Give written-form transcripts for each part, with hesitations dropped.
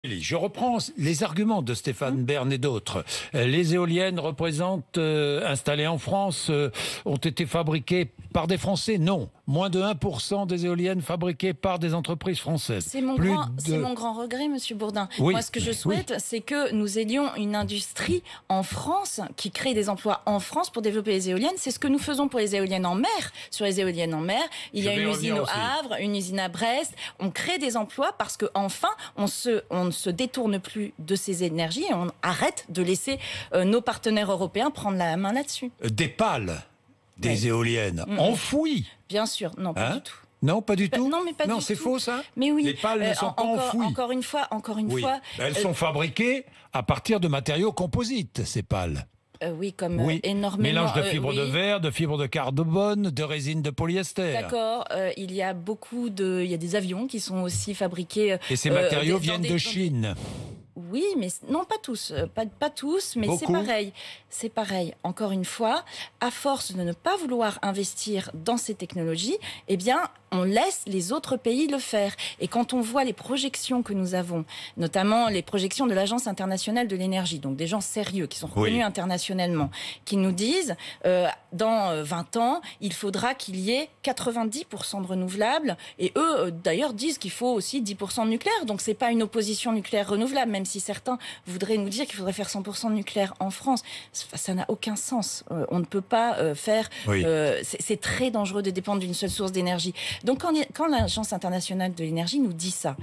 Je reprends les arguments de Stéphane Bern et d'autres. Les éoliennes installées en France, ont été fabriquées par des Français? Non. Moins de 1% des éoliennes fabriquées par des entreprises françaises. C'est mon grand regret, Monsieur Bourdin. Oui, moi, ce que je souhaite, c'est que nous ayons une industrie en France qui crée des emplois en France pour développer les éoliennes. C'est ce que nous faisons pour les éoliennes en mer. Sur les éoliennes en mer, il y a une usine au Havre, une usine à Brest. On crée des emplois parce qu'enfin, on ne se détourne plus de ces énergies et on arrête de laisser nos partenaires européens prendre la main là-dessus. Des pales, des éoliennes enfouies. Bien sûr, non, pas du tout. Non, pas du tout. Non, mais pas du tout. Non, c'est faux ça. Mais oui. Les pales ne sont pas enfouies. Encore une fois. Elles sont fabriquées à partir de matériaux composites, ces pales. Oui, énormément. Mélange de fibres de verre, de fibres de carbone, de résine de polyester. D'accord. Il y a des avions qui sont aussi fabriqués. Et ces matériaux viennent de Chine. Oui, mais non, pas tous. Pas tous, mais beaucoup. C'est pareil. Encore une fois, à force de ne pas vouloir investir dans ces technologies, eh bien, on laisse les autres pays le faire. Et quand on voit les projections que nous avons, notamment les projections de l'Agence internationale de l'énergie, donc des gens sérieux qui sont reconnus internationalement, qui nous disent dans 20 ans, il faudra qu'il y ait 90% de renouvelables. Et eux, d'ailleurs, disent qu'il faut aussi 10% de nucléaire. Donc, c'est pas une opposition nucléaire renouvelable, même si certains voudraient nous dire qu'il faudrait faire 100% de nucléaire en France. Ça n'a aucun sens. On ne peut pas faire... c'est très dangereux de dépendre d'une seule source d'énergie. Donc quand l'Agence internationale de l'énergie nous dit ça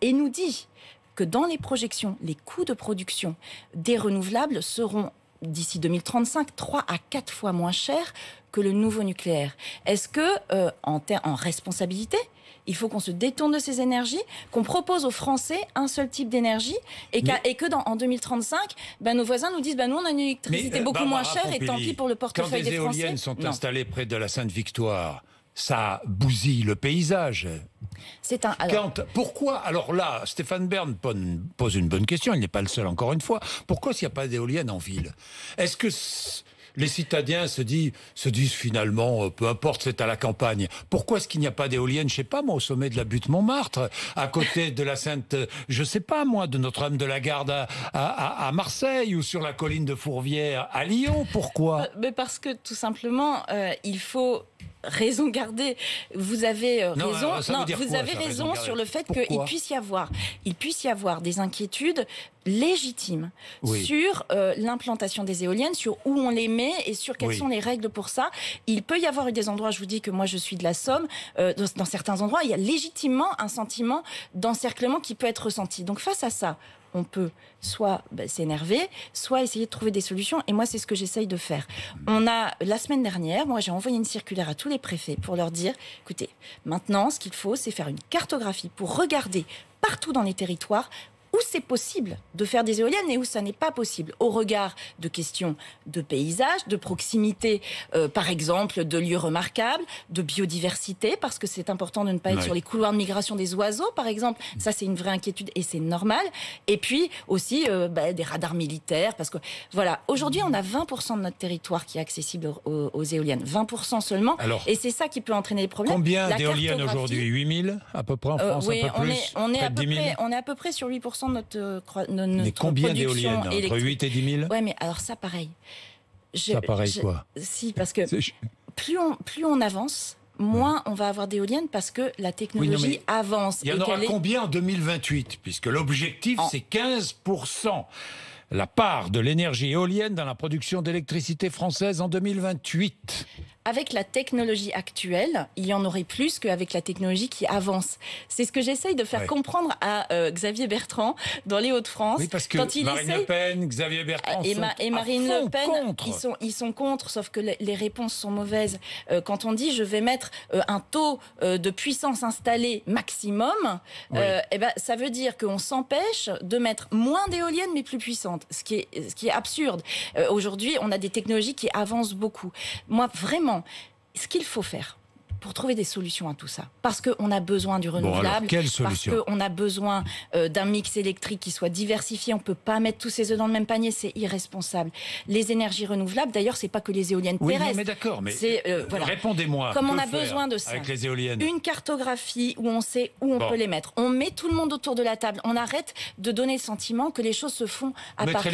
et nous dit que dans les projections, les coûts de production des renouvelables seront d'ici 2035 3 à 4 fois moins chers que le nouveau nucléaire. Est-ce que en responsabilité, il faut qu'on se détourne de ces énergies, qu'on propose aux Français un seul type d'énergie et que en 2035, nos voisins nous disent nous on a une électricité beaucoup moins chère et tant pis pour le portefeuille des Français. Quand des éoliennes sont installées près de la Sainte-Victoire, ça bousille le paysage. Pourquoi? Alors là, Stéphane Bern pose une bonne question, il n'est pas le seul encore une fois. Pourquoi s'il n'y a pas d'éoliennes en ville? Est-ce que les citadins se disent finalement, peu importe, c'est à la campagne. Pourquoi est-ce qu'il n'y a pas d'éoliennes, je sais pas moi, au sommet de la butte Montmartre, à côté de la Sainte, je sais pas moi, de Notre-Dame de la Garde à Marseille, ou sur la colline de Fourvière à Lyon? Pourquoi? Mais parce que tout simplement, il faut raison garder. Vous avez raison. Vous avez raison sur le fait qu'il puisse y avoir des inquiétudes légitimes sur l'implantation des éoliennes, sur où on les met et sur quelles sont les règles pour ça. Il peut y avoir des endroits, je vous dis que moi je suis de la Somme, dans certains endroits, il y a légitimement un sentiment d'encerclement qui peut être ressenti. Donc face à ça, on peut soit s'énerver, soit essayer de trouver des solutions. Et moi, c'est ce que j'essaye de faire. La semaine dernière, moi, j'ai envoyé une circulaire à tous les préfets pour leur dire, écoutez, maintenant, ce qu'il faut, c'est faire une cartographie pour regarder partout dans les territoires où c'est possible de faire des éoliennes et où ça n'est pas possible, au regard de questions de paysage, de proximité, par exemple, de lieux remarquables, de biodiversité, parce que c'est important de ne pas être sur les couloirs de migration des oiseaux, par exemple. Ça, c'est une vraie inquiétude et c'est normal. Et puis aussi des radars militaires, parce que voilà, aujourd'hui, on a 20% de notre territoire qui est accessible aux éoliennes, 20% seulement. Alors, et c'est ça qui peut entraîner des problèmes. Combien d'éoliennes aujourd'hui? 8000 à peu près en France, oui, un peu plus, on est à peu près sur 8% de notre mais combien d'éoliennes? Entre 8 et 10 000? Oui, mais alors ça, pareil. Quoi? Si, parce que plus on avance, moins on va avoir d'éoliennes parce que la technologie avance. Il y en aura combien en 2028? Puisque l'objectif, c'est 15%. La part de l'énergie éolienne dans la production d'électricité française en 2028. Avec la technologie actuelle, il y en aurait plus qu'avec la technologie qui avance. C'est ce que j'essaye de faire comprendre à Xavier Bertrand dans les Hauts-de-France. Oui, parce que Marine Le Pen, Xavier Bertrand et Marine Le Pen, contre. Ils sont contre, sauf que les réponses sont mauvaises. Quand on dit je vais mettre un taux de puissance installée maximum, ça veut dire qu'on s'empêche de mettre moins d'éoliennes mais plus puissantes, ce qui est absurde. Aujourd'hui, on a des technologies qui avancent beaucoup. Moi, vraiment, ce qu'il faut faire, pour trouver des solutions à tout ça. Parce qu'on a besoin du renouvelable, parce qu'on a besoin d'un mix électrique qui soit diversifié. On ne peut pas mettre tous ses œufs dans le même panier, c'est irresponsable. Les énergies renouvelables, d'ailleurs, c'est pas que les éoliennes terrestres. Oui, mais d'accord, mais voilà. Répondez-moi. Comme on a besoin de ça. Avec les éoliennes. Une cartographie où on sait où on peut les mettre. On met tout le monde autour de la table. On arrête de donner le sentiment que les choses se font à part.